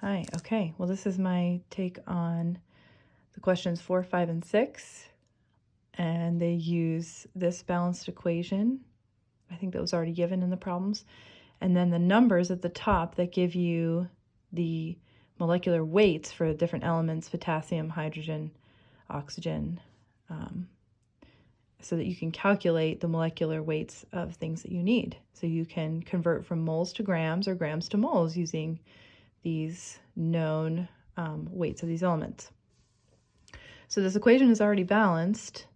Hi, okay. Well, this is my take on the questions 4, 5, and 6. And they use this balanced equation. I think that was already given in the problems. And then the numbers at the top that give you the molecular weights for different elements, potassium, hydrogen, oxygen, so that you can calculate the molecular weights of things that you need. So you can convert from moles to grams or grams to moles using these known weights of these elements. So this equation is already balanced.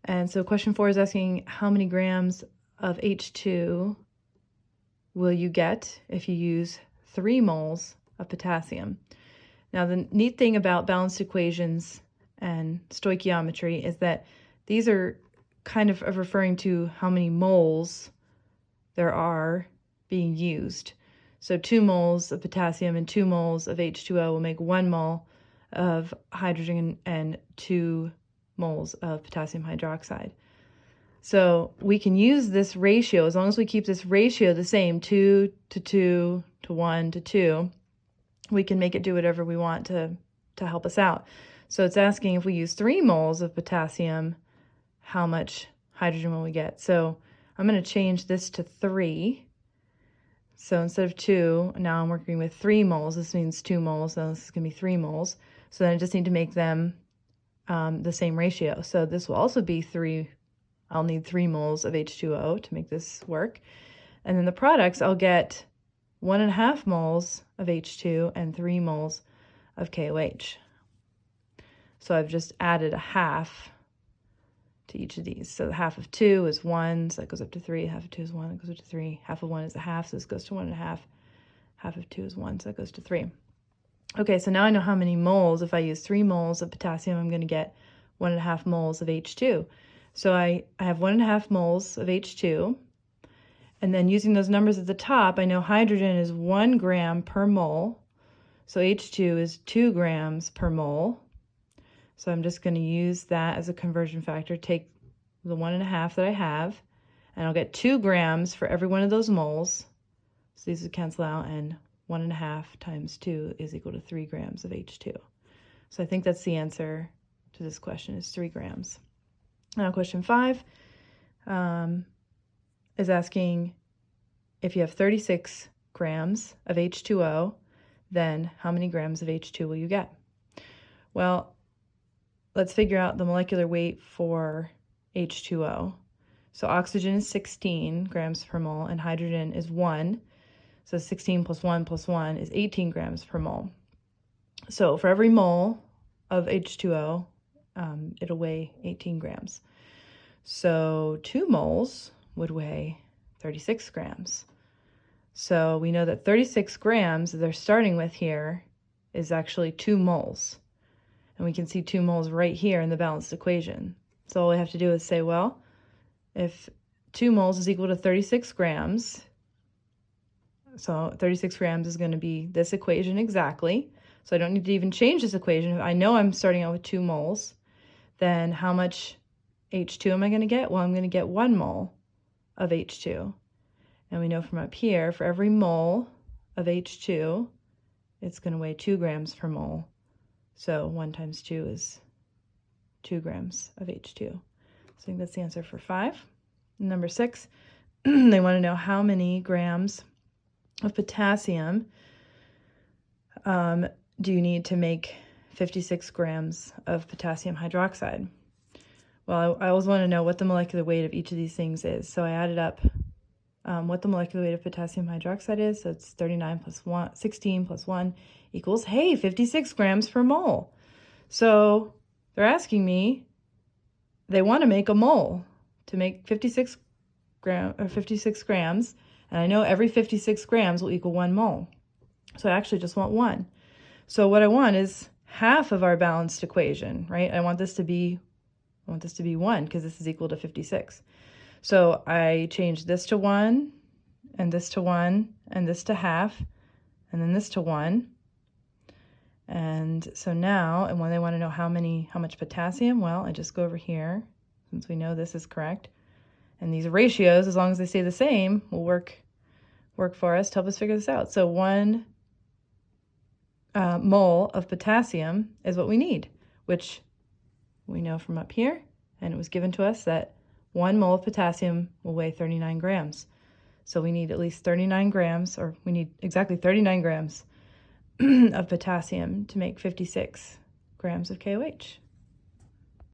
And so question 4 is asking how many grams of H2 will you get if you use 3 moles of potassium. Now the neat thing about balanced equations and stoichiometry is that these are kind of referring to how many moles there are being used. So 2 moles of potassium and 2 moles of H2O will make 1 mole of hydrogen and 2 moles of potassium hydroxide. So we can use this ratio, as long as we keep this ratio the same, 2 to 2 to 1 to 2, we can make it do whatever we want to help us out. So it's asking if we use 3 moles of potassium, how much hydrogen will we get? So I'm going to change this to 3. So instead of 2, now I'm working with 3 moles. This means 2 moles, so this is going to be 3 moles. So then I just need to make them the same ratio. So this will also be 3. I'll need 3 moles of H2O to make this work. And then the products, I'll get 1.5 moles of H2 and 3 moles of KOH. So I've just added a half to each of these. So the half of 2 is 1, so that goes up to 3. Half of 2 is 1, that goes up to 3. Half of 1 is a half, so this goes to 1.5. Half of 2 is 1, so that goes to 3. Okay, so now I know how many moles. If I use 3 moles of potassium, I'm going to get 1.5 moles of H2. So I have 1.5 moles of H2. And then using those numbers at the top, I know hydrogen is 1 gram per mole. So H2 is 2 grams per mole. So I'm just going to use that as a conversion factor. Take the 1.5 that I have, and I'll get 2 grams for every one of those moles. So these would cancel out, and 1.5 times 2 is equal to 3 grams of H2. So I think that's the answer to this question, is 3 grams. Now question 5 is asking if you have 36 grams of H2O, then how many grams of H2 will you get? Well, let's figure out the molecular weight for H2O. So oxygen is 16 grams per mole and hydrogen is 1. So 16 plus 1 plus 1 is 18 grams per mole. So for every mole of H2O, it'll weigh 18 grams. So 2 moles would weigh 36 grams. So we know that 36 grams that they're starting with here is actually 2 moles. And we can see 2 moles right here in the balanced equation. So all we have to do is say, well, if 2 moles is equal to 36 grams, so 36 grams is going to be this equation exactly. So I don't need to even change this equation. I know I'm starting out with 2 moles. Then how much H2 am I going to get? Well, I'm going to get 1 mole of H2. And we know from up here, for every mole of H2, it's going to weigh 2 grams per mole. So 1 times 2 is 2 grams of H2. So I think that's the answer for 5. Number 6, they want to know how many grams of potassium do you need to make 56 grams of potassium hydroxide? Well, I always want to know what the molecular weight of each of these things is. So I added up what the molecular weight of potassium hydroxide is. So it's 39 plus 1, 16 plus 1 equals, hey, 56 grams per mole. So they're asking me, they want to make a mole to make 56 grams. And I know every 56 grams will equal 1 mole. So I actually just want 1. So what I want is half of our balanced equation, right? I want this to be 1 because this is equal to 56. So I change this to 1, and this to 1, and this to half, and then this to 1. And so now, and when they want to know how much potassium, well, I just go over here, since we know this is correct. And these ratios, as long as they stay the same, will work for us to help us figure this out. So 1 mole of potassium is what we need, which we know from up here, and it was given to us that 1 mole of potassium will weigh 39 grams. So we need at least 39 grams, or we need exactly 39 grams of potassium to make 56 grams of KOH.